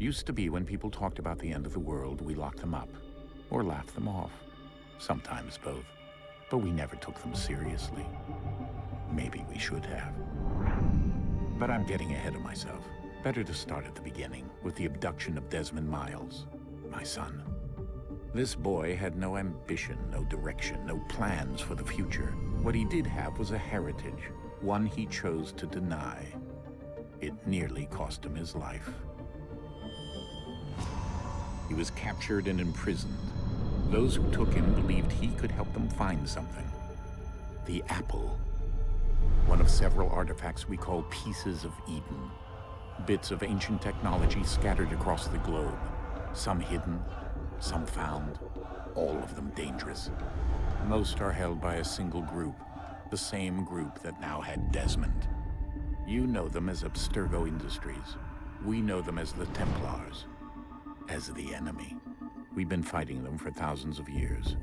Used to be when people talked about the end of the world, we locked them up. Or laughed them off. Sometimes both. But we never took them seriously. Maybe we should have. But I'm getting ahead of myself. Better to start at the beginning, with the abduction of Desmond Miles, my son. This boy had no ambition, no direction, no plans for the future. What he did have was a heritage, one he chose to deny. It nearly cost him his life. He was captured and imprisoned. Those who took him believed he could help them find something. The apple. One of several artifacts we call pieces of Eden. Bits of ancient technology scattered across the globe. Some hidden, some found, all of them dangerous. Most are held by a single group, the same group that now had Desmond. You know them as Abstergo Industries. We know them as the Templars, as the enemy. We've been fighting them for thousands of years,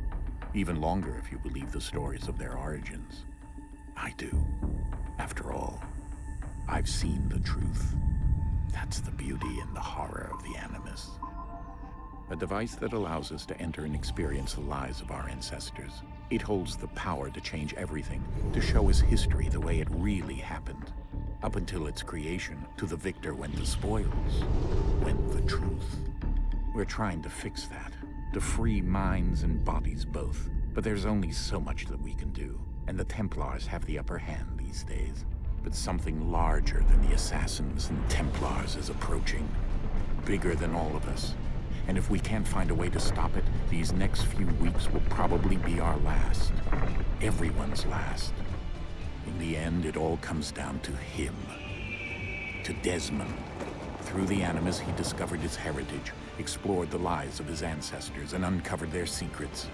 even longer if you believe the stories of their origins. I do. After all, I've seen the truth. That's the beauty and the horror of the Animus. A device that allows us to enter and experience the lives of our ancestors. It holds the power to change everything, to show us history the way it really happened. Up until its creation, to the victor went the spoils, went the truth. We're trying to fix that, to free minds and bodies both. But there's only so much that we can do, and the Templars have the upper hand these days. But something larger than the Assassins and Templars is approaching, bigger than all of us. And if we can't find a way to stop it, these next few weeks will probably be our last. Everyone's last. In the end, it all comes down to him. To Desmond. Through the Animus, he discovered his heritage, explored the lives of his ancestors, and uncovered their secrets.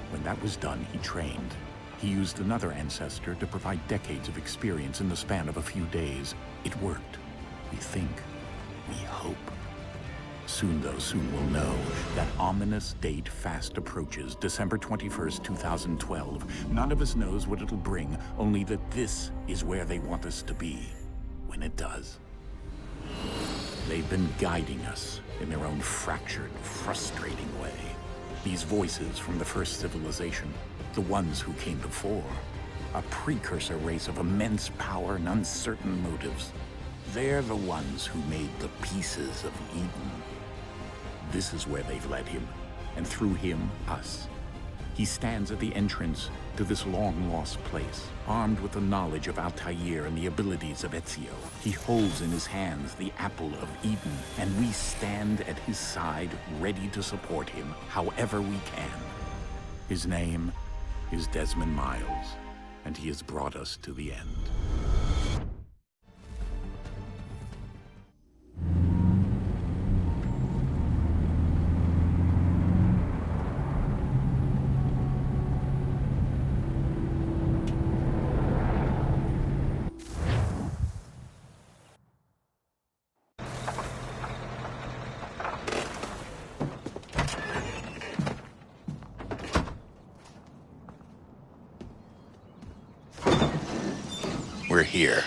When that was done, he trained. He used another ancestor to provide decades of experience in the span of a few days. It worked. We think. We hope. Soon, though, soon we'll know. That ominous date fast approaches, December 21st, 2012. None of us knows what it'll bring, only that this is where they want us to be, when it does. They've been guiding us in their own fractured, frustrating way. These voices from the first civilization, the ones who came before, a precursor race of immense power and uncertain motives. They're the ones who made the pieces of Eden. This is where they've led him, and through him, us. He stands at the entrance to this long-lost place, armed with the knowledge of Altair and the abilities of Ezio. He holds in his hands the apple of Eden, and we stand at his side, ready to support him however we can. His name is Desmond Miles, and he has brought us to the end. We're here.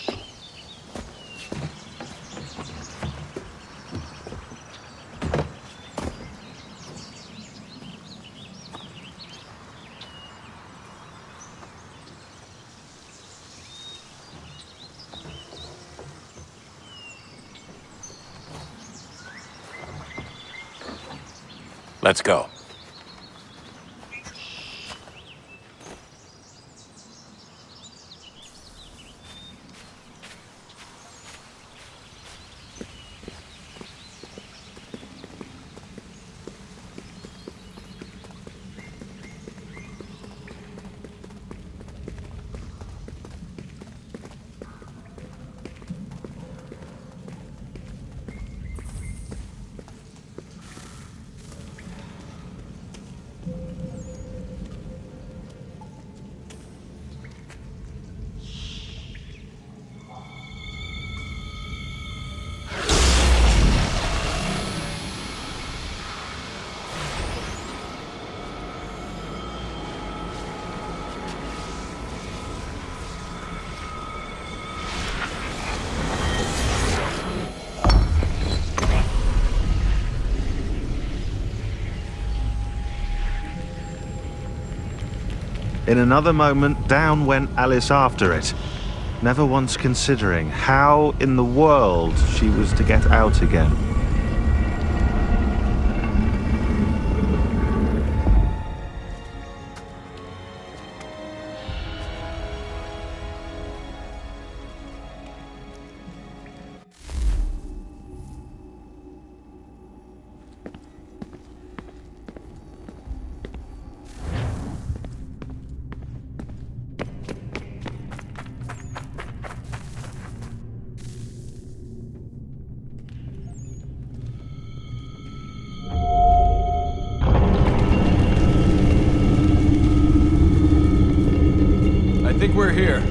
Let's go. In another moment, down went Alice after it, never once considering how in the world she was to get out again. I think we're here.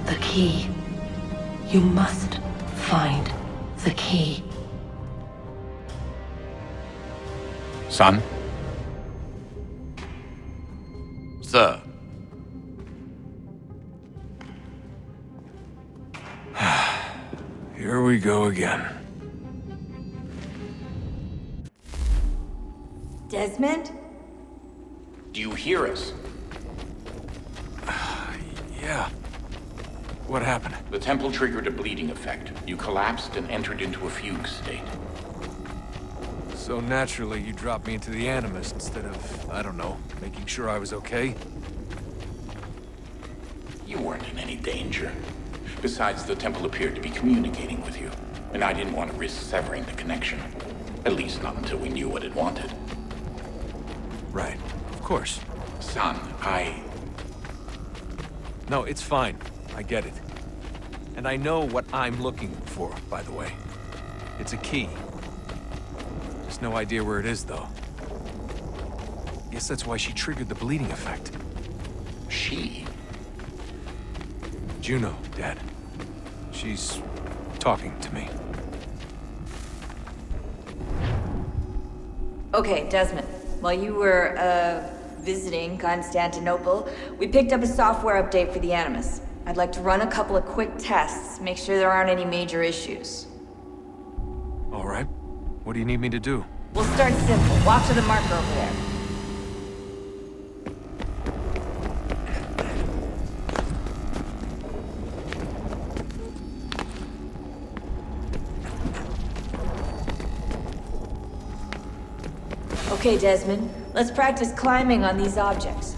The key. You must find the key. Son? Sir. Here we go again. Desmond? Do you hear us? Yeah. What happened? The temple triggered a bleeding effect. You collapsed and entered into a fugue state. So naturally, you dropped me into the Animus instead of, I don't know, making sure I was okay? You weren't in any danger. Besides, the temple appeared to be communicating with you, and I didn't want to risk severing the connection. At least not until we knew what it wanted. Right. Of course. Son, No, it's fine. I get it. And I know what I'm looking for, by the way. It's a key. Just no idea where it is, though. Guess that's why she triggered the bleeding effect. She? Juno, Dad. She's talking to me. Okay, Desmond. While you were, visiting Constantinople, we picked up a software update for the Animus. I'd like to run a couple of quick tests, make sure there aren't any major issues. All right. What do you need me to do? We'll start simple. Walk to the marker over there. Okay, Desmond. Let's practice climbing on these objects.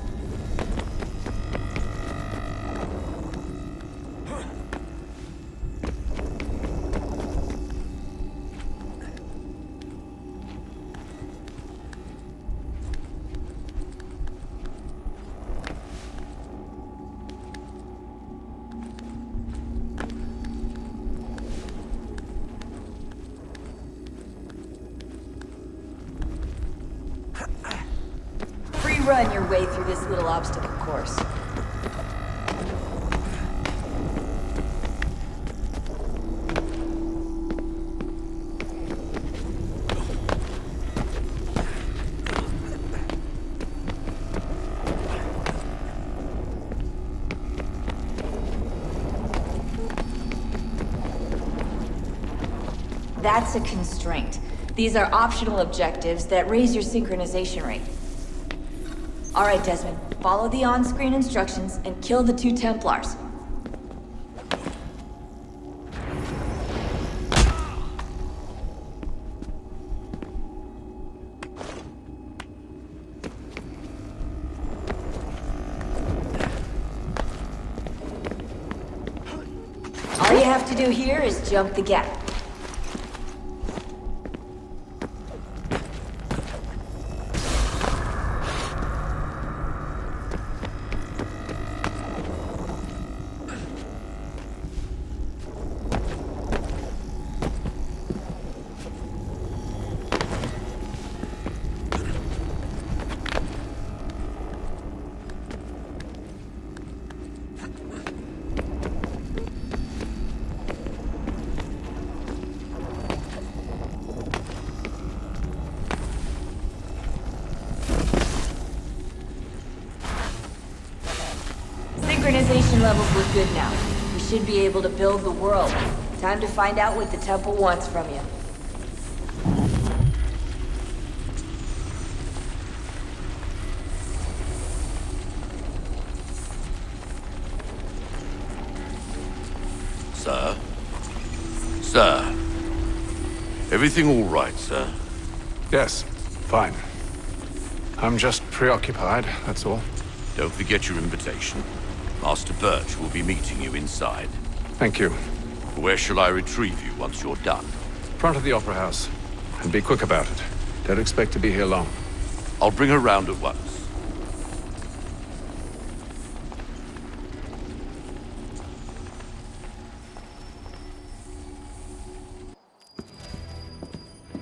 Run your way through this little obstacle course. That's a constraint. These are optional objectives that raise your synchronization rate. Alright, Desmond. Follow the on-screen instructions and kill the 2 Templars. All you have to do here is jump the gap. Synchronization levels look good now. We should be able to build the world. Time to find out what the temple wants from you. Sir? Sir? Everything all right, sir? Yes, fine. I'm just preoccupied, that's all. Don't forget your invitation. Master Birch will be meeting you inside. Thank you. Where shall I retrieve you once you're done? Front of the Opera House. And be quick about it. Don't expect to be here long. I'll bring her round at once.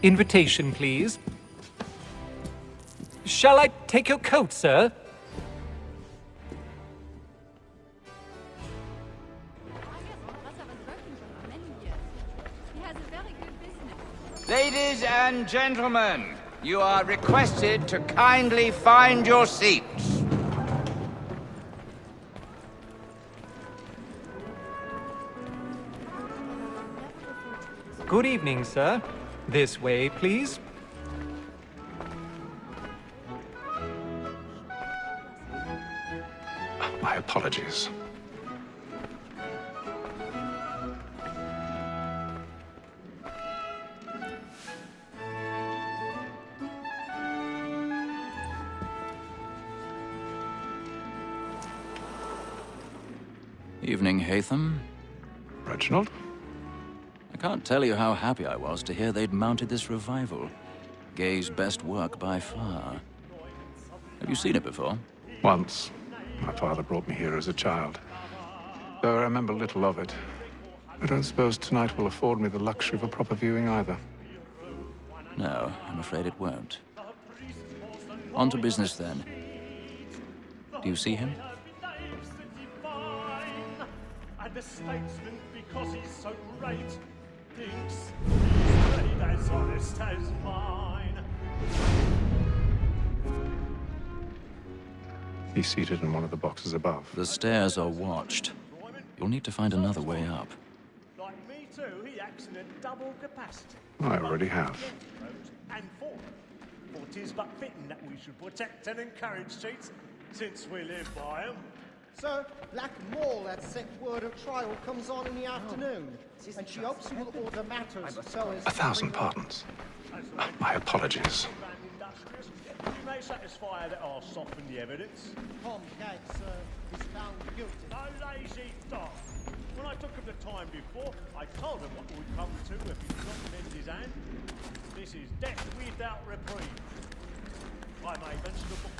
Invitation, please. Shall I take your coat, sir? Ladies and gentlemen, you are requested to kindly find your seats. Good evening, sir. This way, please. My apologies. Evening, Haytham. Reginald? I can't tell you how happy I was to hear they'd mounted this revival. Gay's best work by far. Have you seen it before? Once. My father brought me here as a child. Though I remember little of it. I don't suppose tonight will afford me the luxury of a proper viewing either. No, I'm afraid it won't. On to business then. Do you see him? And the statesman, because he's so great, thinks he's made as honest as mine. He's seated in one of the boxes above. The stairs are watched. You'll need to find another way up. Like me too, he acts in a double capacity. I already have. And for 'tis but fitting that we should protect and encourage cheats, since we live by 'em. Sir, Black Mall at set word of trial comes on in the afternoon, and she hopes you will order matters so as... 1,000 pardons. My apologies. You may satisfy that I'll soften the evidence. Tom Gag, sir, is found guilty. No lazy dog. When I took him the time before, I told him what would come to if he did not lend his hand. This is death without reprieve. I may mention the book.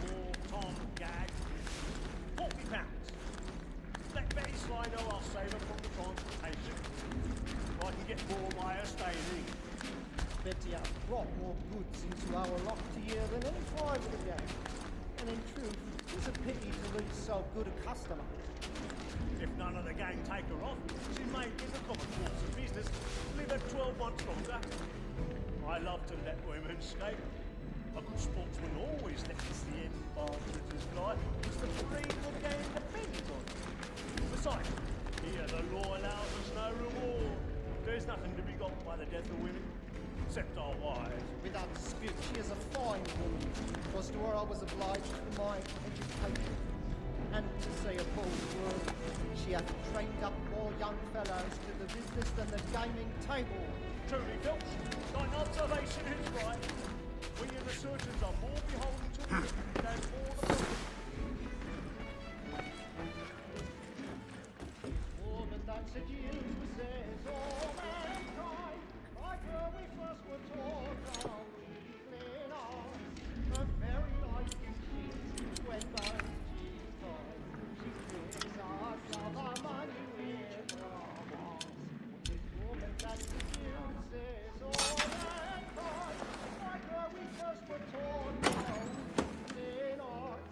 For Tom Gag, £40. Let Betty slide or I'll save her from the transportation. I can get more by her staying in. Betty has brought more goods into our loft here than any private gang. And in truth, it's a pity to lose so good a customer. If none of the gang take her off, she may, in the common course of business, live at 12 months longer. I love to let women escape. A good sportsman always lets the end partridges fly, because the breed will gain depends on it. Besides, here the law allows us no reward. There's nothing to be got by the death of women, except our wives. Without dispute, she is a fine woman. Was to her I was obliged for my education. And to say a bold word, she hath trained up more young fellows to the business than the gaming table. Truly, Phelps, thine observation is right. We and the surgeons are more beholden to women than all the public. Woman that seduced was says all mankind. Like her we first were taught our weakling eyes. Her very life is cheats when those cheats die. She gives us love our money with her eyes. This woman that seduces all mankind. Like her we first were taught our weakling eyes.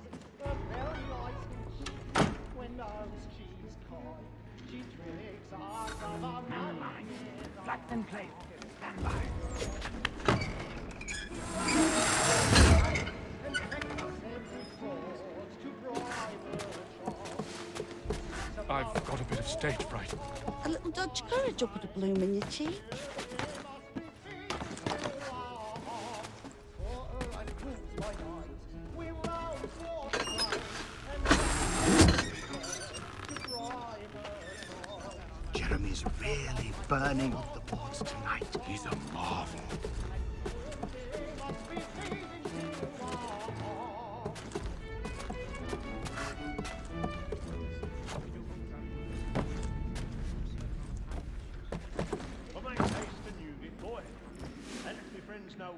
Her very life is cheats when those cheats die. She tricks us of our money with her Flat and play. Stand by. I've got a bit of stage fright. A little Dutch courage will put a bloom in your cheek. Jeremy's really burning up the boards tonight. He's a marvel. Well, make haste and you get boy. And if your friends know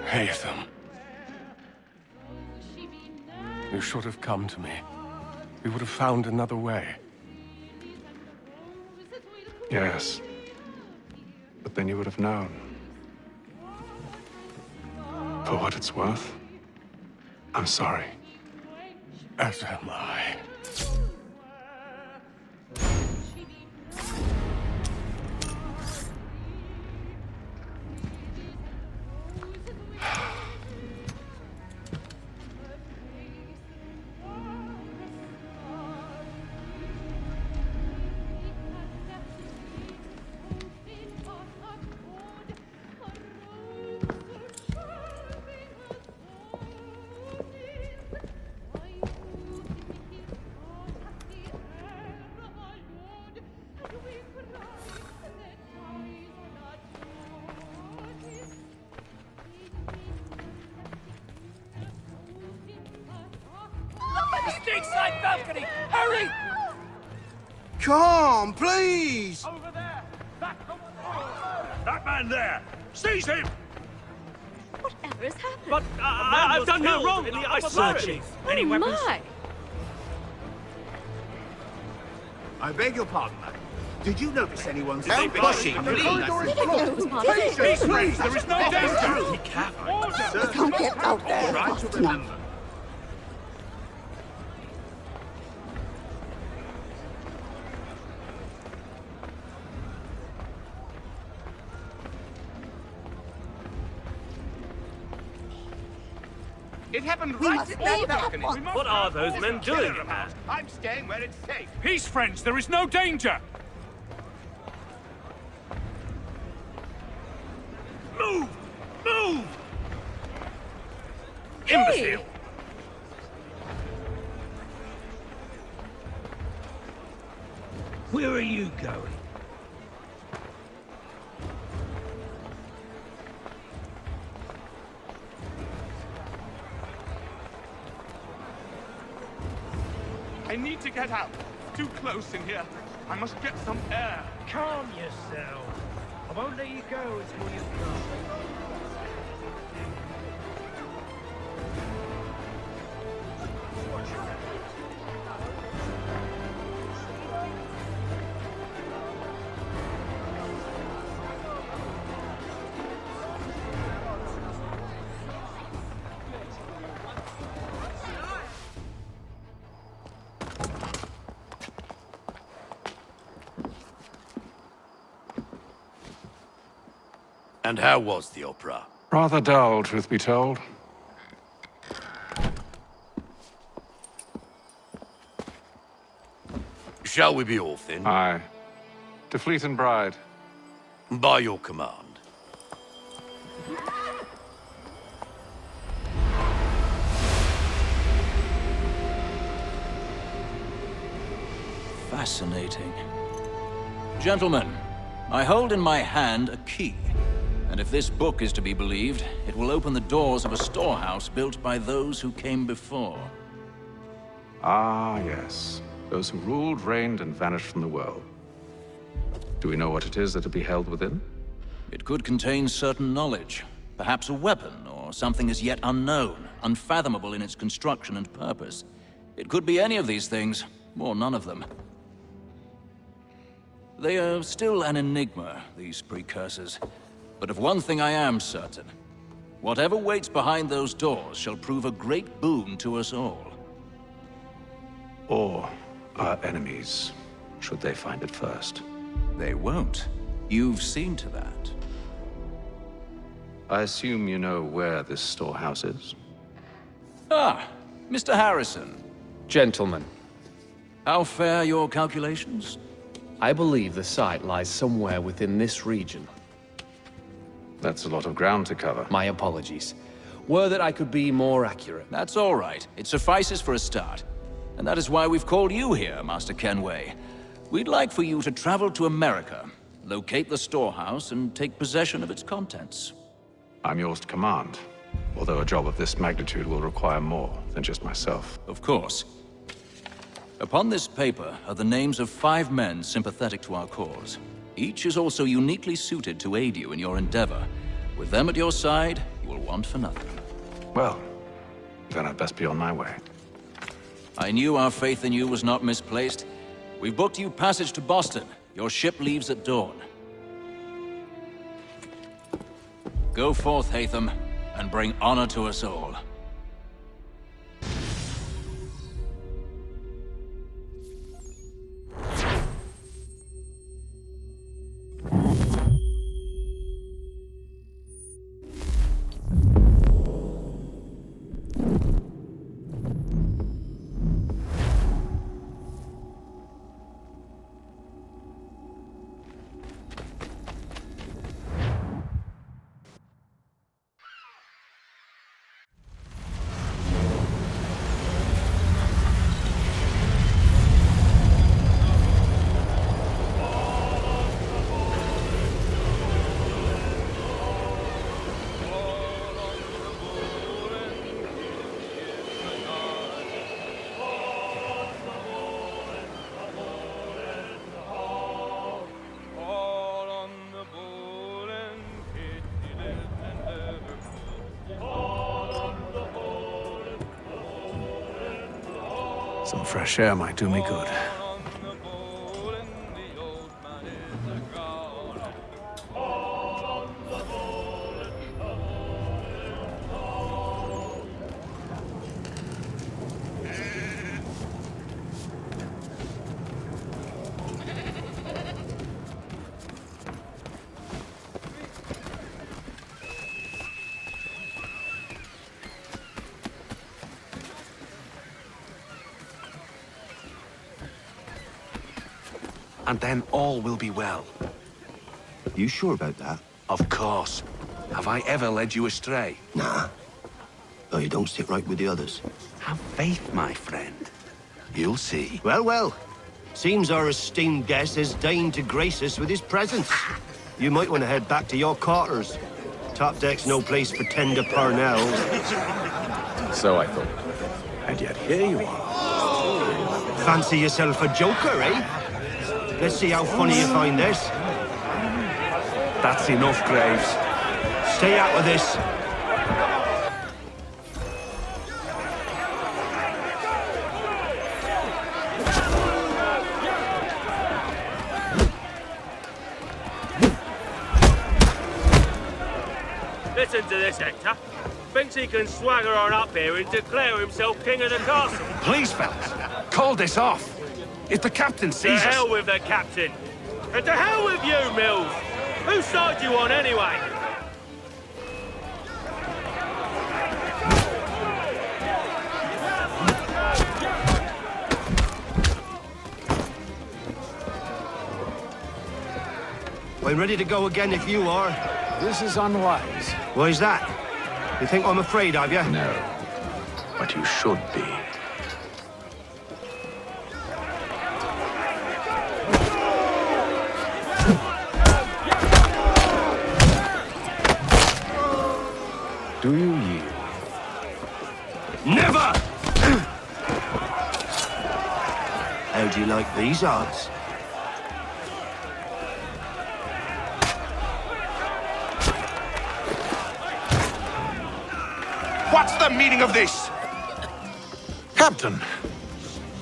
Haytham. You should have come to me. We would have found another way. Yes. But then you would have known. For what it's worth, I'm sorry. As am I. Stateside balcony! Hurry! Come, please! Over there! That man there! Seize him! Whatever has happened? But I've done no wrong! I swear it! Any weapons? My! I beg your pardon, madam. Did you notice anyone's Help pushing? The corridor is closed. Patience, please! There is no danger! Be careful. I can't get out there Try fast to enough. remember. It happened We right must in that leave at balcony. once. What are those men doing? I'm staying where it's safe. Peace, friends, there is no danger! Move! Move! Imbecile! Where are you going? I need to get out. Too close in here. I must get some air. Calm yourself. I won't let you go until you've gone. And how was the opera? Rather dull, truth be told. Shall we be off then? Aye. To Fleet and Bride. By your command. Fascinating. Gentlemen, I hold in my hand a key. And if this book is to be believed, it will open the doors of a storehouse built by those who came before. Ah, yes. Those who ruled, reigned, and vanished from the world. Do we know what it is that will be held within? It could contain certain knowledge. Perhaps a weapon, or something as yet unknown, unfathomable in its construction and purpose. It could be any of these things, or none of them. They are still an enigma, these precursors. But of one thing I am certain. Whatever waits behind those doors shall prove a great boon to us all. Or our enemies, should they find it first. They won't. You've seen to that. I assume you know where this storehouse is? Ah, Mr. Harrison. Gentlemen. How fare your calculations? I believe the site lies somewhere within this region. That's a lot of ground to cover. My apologies. Were that I could be more accurate. That's all right. It suffices for a start. And that is why we've called you here, Master Kenway. We'd like for you to travel to America, locate the storehouse, and take possession of its contents. I'm yours to command, although a job of this magnitude will require more than just myself. Of course. Upon this paper are the names of 5 men sympathetic to our cause. Each is also uniquely suited to aid you in your endeavor. With them at your side, you will want for nothing. Well, then I'd best be on my way. I knew our faith in you was not misplaced. We've booked you passage to Boston. Your ship leaves at dawn. Go forth, Hatham, and bring honor to us all. Some fresh air might do me good. And then all will be well. You sure about that? Of course. Have I ever led you astray? Nah. Oh, you don't sit right with the others. Have faith, my friend. You'll see. Well, well. Seems our esteemed guest has deigned to grace us with his presence. You might want to head back to your quarters. Top deck's no place for tender parnells. So I thought. And yet here you are. Fancy yourself a joker, eh? Let's see how funny you find this. That's enough, Graves. Stay out of this. Listen to this, Hector. Thinks he can swagger on up here and declare himself king of the castle. Please, fellas, call this off. If the captain sees us... To hell with the captain. And to hell with you, Mills. Whose side you on, anyway? I'm ready to go again if you are. This is unwise. Why's that? You think I'm afraid of you? No. But you should be. Do you yield? Never! How do you like these odds? What's the meaning of this? Captain!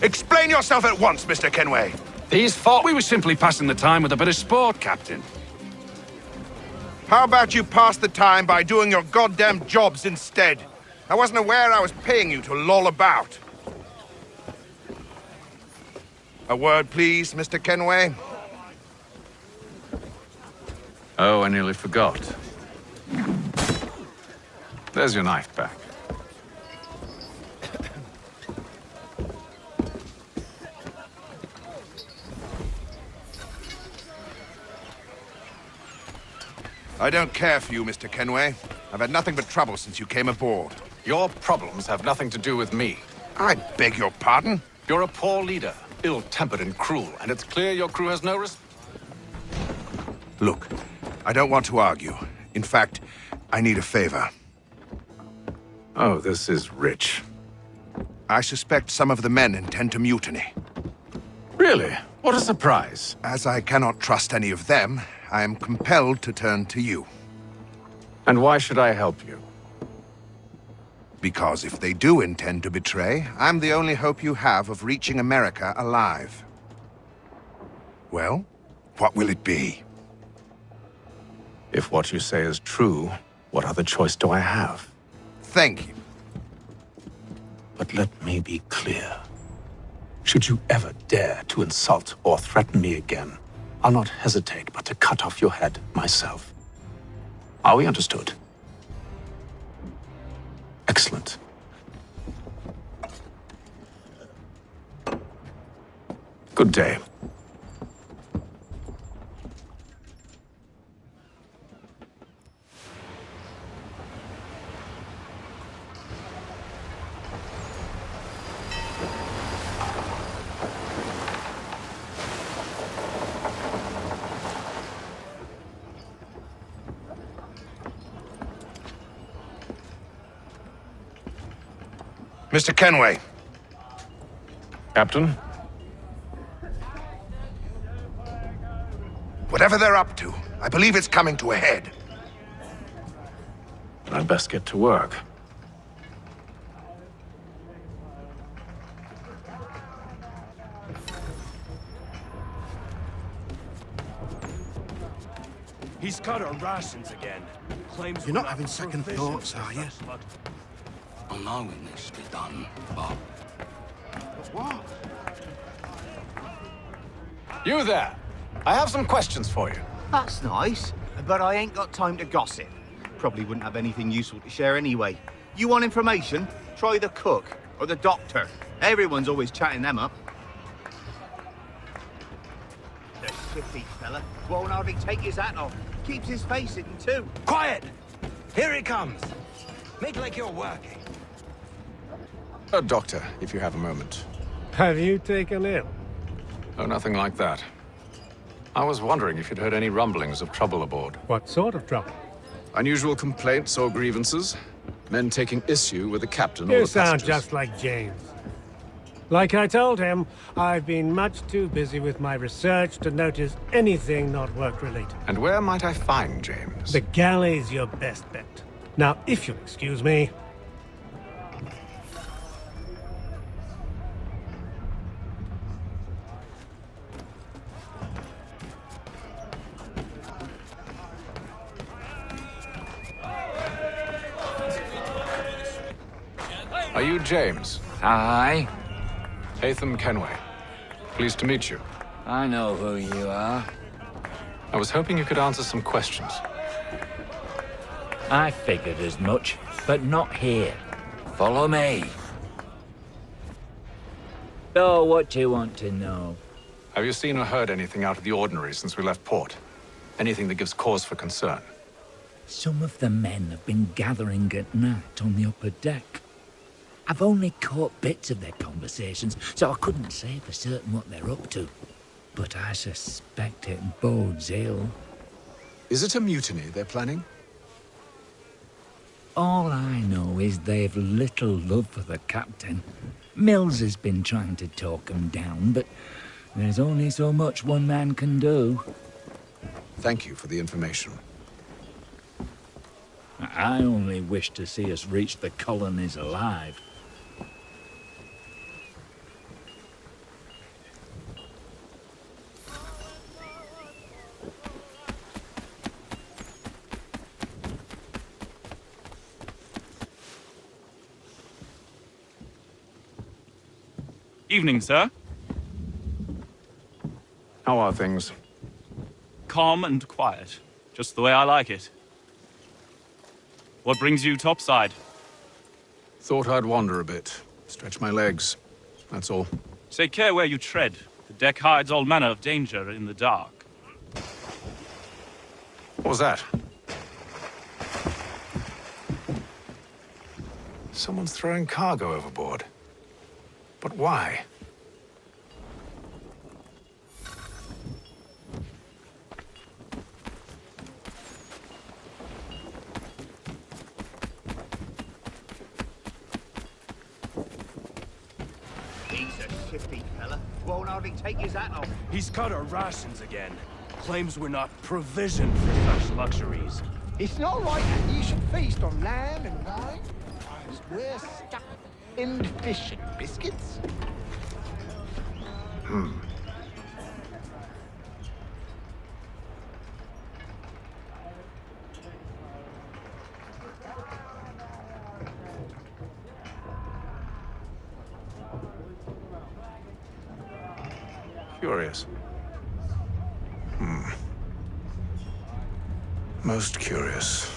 Explain yourself at once, Mr. Kenway. These thought we were simply passing the time with a bit of sport, Captain. How about you pass the time by doing your goddamn jobs instead? I wasn't aware I was paying you to loll about. A word, please, Mr. Kenway. Oh, I nearly forgot. There's your knife back. I don't care for you, Mr. Kenway. I've had nothing but trouble since you came aboard. Your problems have nothing to do with me. I beg your pardon? You're a poor leader, ill-tempered and cruel, and it's clear your crew has no Look, I don't want to argue. In fact, I need a favor. Oh, this is rich. I suspect some of the men intend to mutiny. Really? What a surprise. As I cannot trust any of them, I am compelled to turn to you. And why should I help you? Because if they do intend to betray, I'm the only hope you have of reaching America alive. Well, what will it be? If what you say is true, what other choice do I have? Thank you. But let me be clear. Should you ever dare to insult or threaten me again, I'll not hesitate but to cut off your head myself. Are we understood? Excellent. Good day. Mr. Kenway. Captain? Whatever they're up to, I believe it's coming to a head. I'd best get to work. He's cut our rations again. Claims you're not having second thoughts, are you? I know it needs to be done, but... What? You there! I have some questions for you. That's nice, but I ain't got time to gossip. Probably wouldn't have anything useful to share anyway. You want information? Try the cook or the doctor. Everyone's always chatting them up. The shifty fella won't hardly take his hat off. Keeps his face hidden too. Quiet! Here he comes. Make like you're working. Doctor, if you have a moment. Have you taken ill? Oh, nothing like that. I was wondering if you'd heard any rumblings of trouble aboard. What sort of trouble? Unusual complaints or grievances? Men taking issue with the captain or You the sound passengers? just like James. Like I told him, I've been much too busy with my research to notice anything not work-related. And where might I find James? The galley's your best bet. Now, if you'll excuse me... Are you James? Aye. Hatham Kenway. Pleased to meet you. I know who you are. I was hoping you could answer some questions. I figured as much, but not here. Follow me. So, what do you want to know? Have you seen or heard anything out of the ordinary since we left port? Anything that gives cause for concern. Some of the men have been gathering at night on the upper deck. I've only caught bits of their conversations, so I couldn't say for certain what they're up to. But I suspect it bodes ill. Is it a mutiny they're planning? All I know is they've little love for the captain. Mills has been trying to talk him down, but there's only so much one man can do. Thank you for the information. I only wish to see us reach the colonies alive. Evening, sir. How are things? Calm and quiet. Just the way I like it. What brings you topside? Thought I'd wander a bit. Stretch my legs. That's all. Take care where you tread. The deck hides all manner of danger in the dark. What was that? Someone's throwing cargo overboard. But why? He's a shifty fella. Won't hardly take his hat off. He's cut our rations again. Claims we're not provisioned for such luxuries. It's not right that you should feast on lamb and wine, whilst we're stuck in fish and biscuits. Curious. Most curious.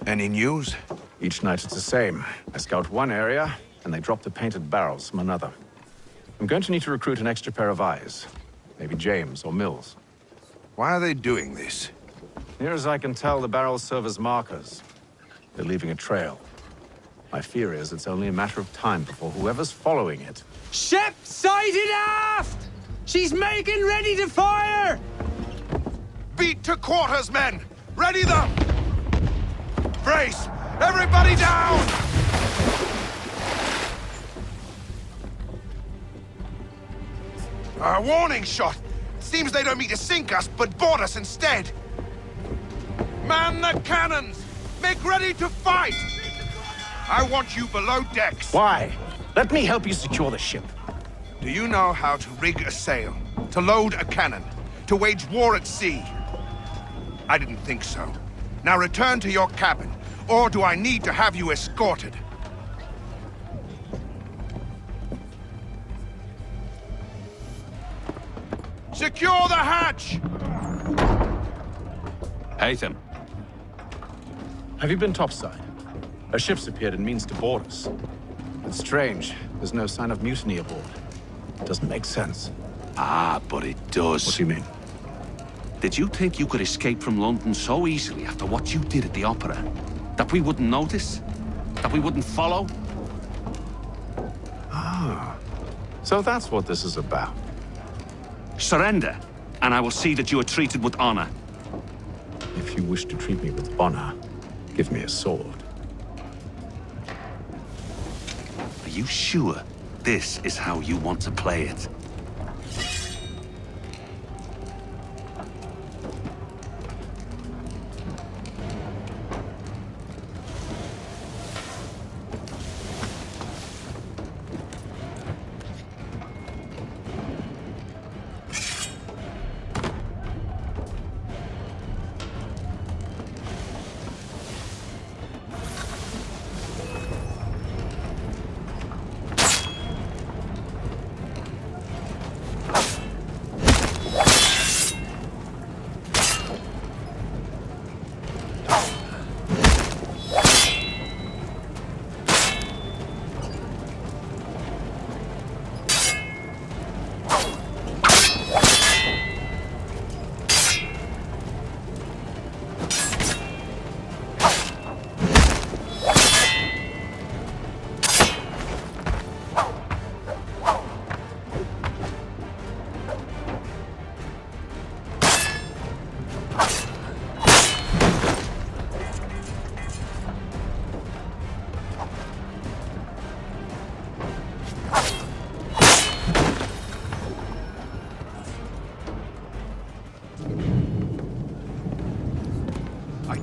Any news? Each night it's the same. I scout one area, and they drop the painted barrels from another. I'm going to need to recruit an extra pair of eyes. Maybe James or Mills. Why are they doing this? Near as I can tell, the barrels serve as markers. They're leaving a trail. My fear is it's only a matter of time before whoever's following it... Ship sighted aft! She's making ready to fire! Beat to quarters, men! Ready them! Brace! Everybody down! A warning shot! Seems they don't mean to sink us, but board us instead! Man the cannons! Make ready to fight! I want you below decks. Why? Let me help you secure the ship. Do you know how to rig a sail? To load a cannon? To wage war at sea? I didn't think so. Now return to your cabin, or do I need to have you escorted? Secure the hatch! Haytham. Have you been topside? A ship's appeared and means to board us. It's strange. There's no sign of mutiny aboard. It doesn't make sense. Ah, but it does. What do you mean? Did you think you could escape from London so easily after what you did at the opera? That we wouldn't notice? That we wouldn't follow? Ah. So that's what this is about. Surrender, and I will see that you are treated with honor. If you wish to treat me with honor, give me a sword. Are you sure this is how you want to play it?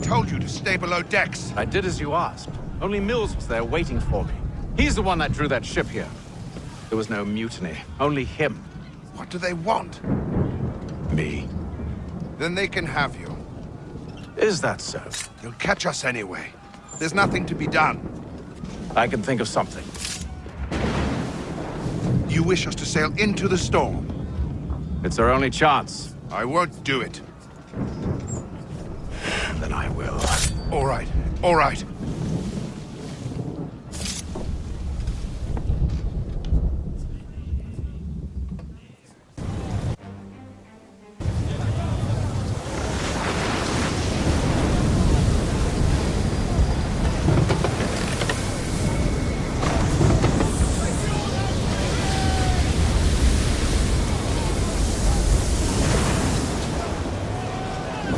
told you to stay below decks. I did as you asked. Only Mills was there waiting for me. He's the one that drew that ship here. There was no mutiny, only him. What do they want? Me. Then they can have you. Is that so? You'll catch us anyway. There's nothing to be done. I can think of something. You wish us to sail into the storm? It's our only chance. I won't do it. Then I will. All right, all right.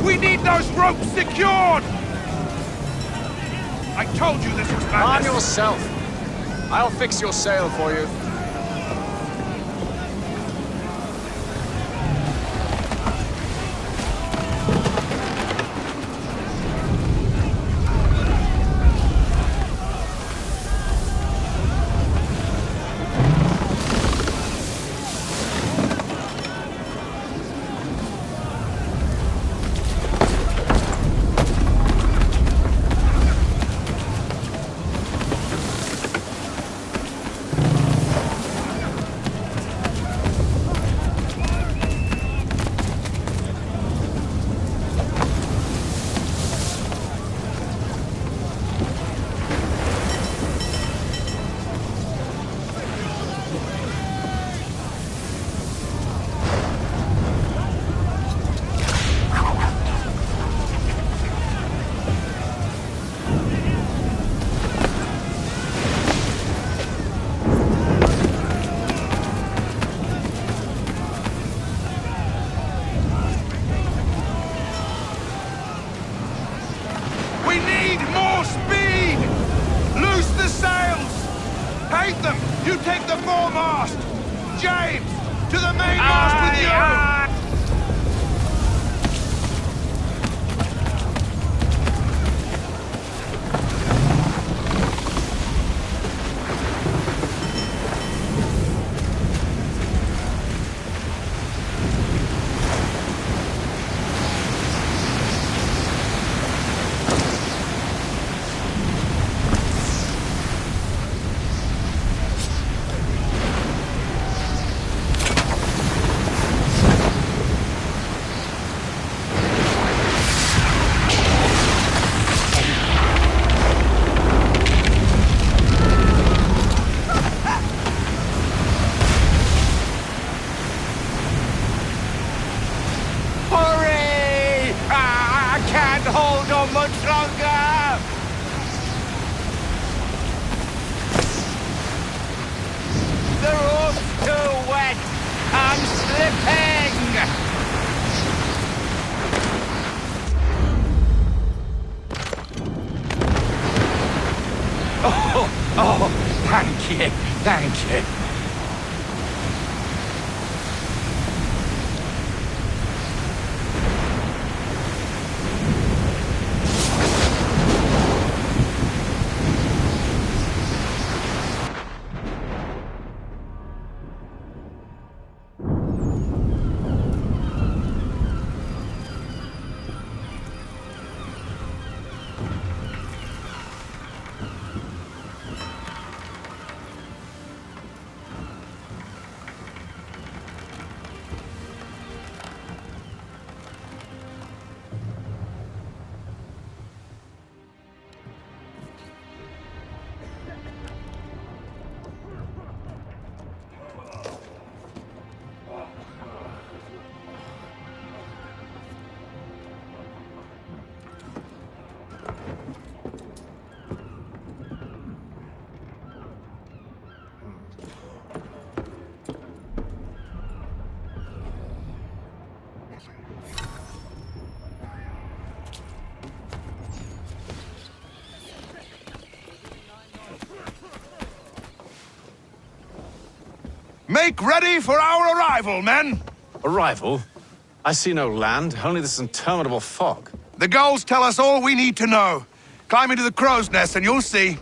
We need those ropes secured! I told you this was madness. Arm yourself. I'll fix your sail for you. We need more speed! Loose the sails! Hate them! You take the foremast! James! To the mainmast with you! Hurry! I can't hold on much longer! The rope's too wet! I'm slipping! Oh, thank you, thank you. Make ready for our arrival, men! Arrival? I see no land, only this interminable fog. The goals tell us all we need to know. Climb into the crow's nest and you'll see.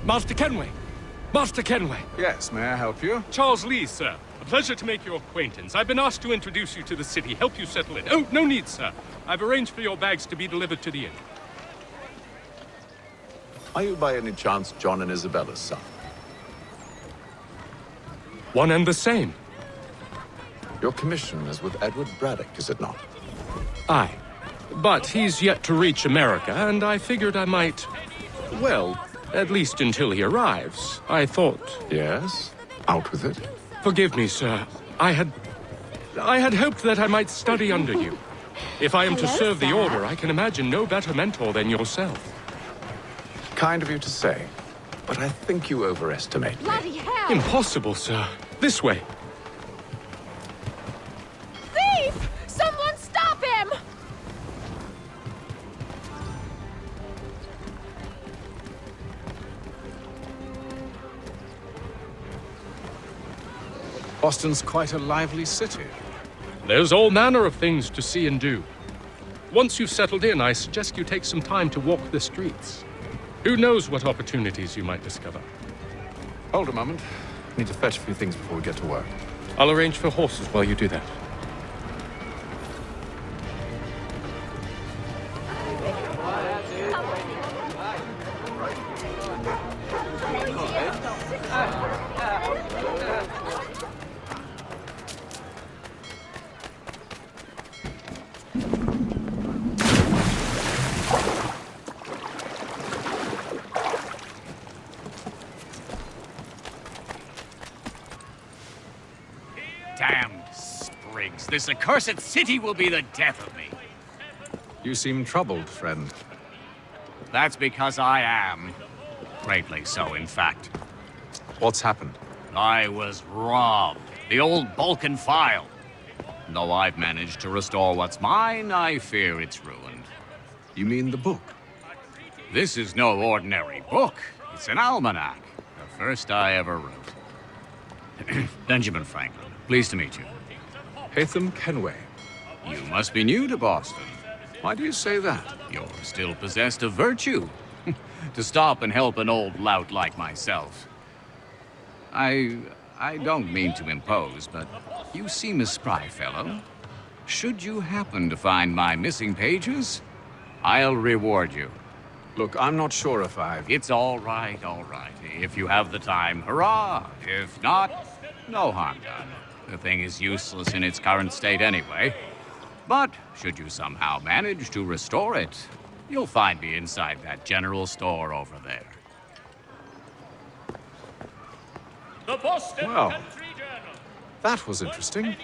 Master Kenway! Master Kenway! Yes, may I help you? Charles Lee, sir. A pleasure to make your acquaintance. I've been asked to introduce you to the city, help you settle in. Oh, no need, sir. I've arranged for your bags to be delivered to the inn. Are you by any chance John and Isabella's son? One and the same. Your commission is with Edward Braddock, is it not? Aye. But he's yet to reach America, and I figured I might... well, at least until he arrives. I thought... Yes? Out with it. Forgive me, sir. I had hoped that I might study under you. If I am to serve the Order, I can imagine no better mentor than yourself. Kind of you to say, but I think you overestimate me. Bloody hell! Impossible, sir. This way. Thief! Someone stop him! Boston's quite a lively city. There's all manner of things to see and do. Once you've settled in, I suggest you take some time to walk the streets. Who knows what opportunities you might discover? Hold a moment. Need to fetch a few things before we get to work. I'll arrange for horses while you do that. Damn sprigs. This accursed city will be the death of me. You seem troubled, friend. That's because I am. Greatly so, in fact. What's happened? I was robbed. The old Balkan file. Though I've managed to restore what's mine, I fear it's ruined. You mean the book? This is no ordinary book. It's an almanac. The first I ever wrote. Benjamin Franklin. Pleased to meet you. Haytham Kenway. You must be new to Boston. Why do you say that? You're still possessed of virtue. To stop and help an old lout like myself. I don't mean to impose, but you seem a spry fellow. Should you happen to find my missing pages, I'll reward you. Look, I'm not sure if It's all right, all right. If you have the time, hurrah! If not, no harm done. The thing is useless in its current state anyway. But should you somehow manage to restore it, you'll find me inside that general store over there. The Boston Well, Country Journal. that was interesting.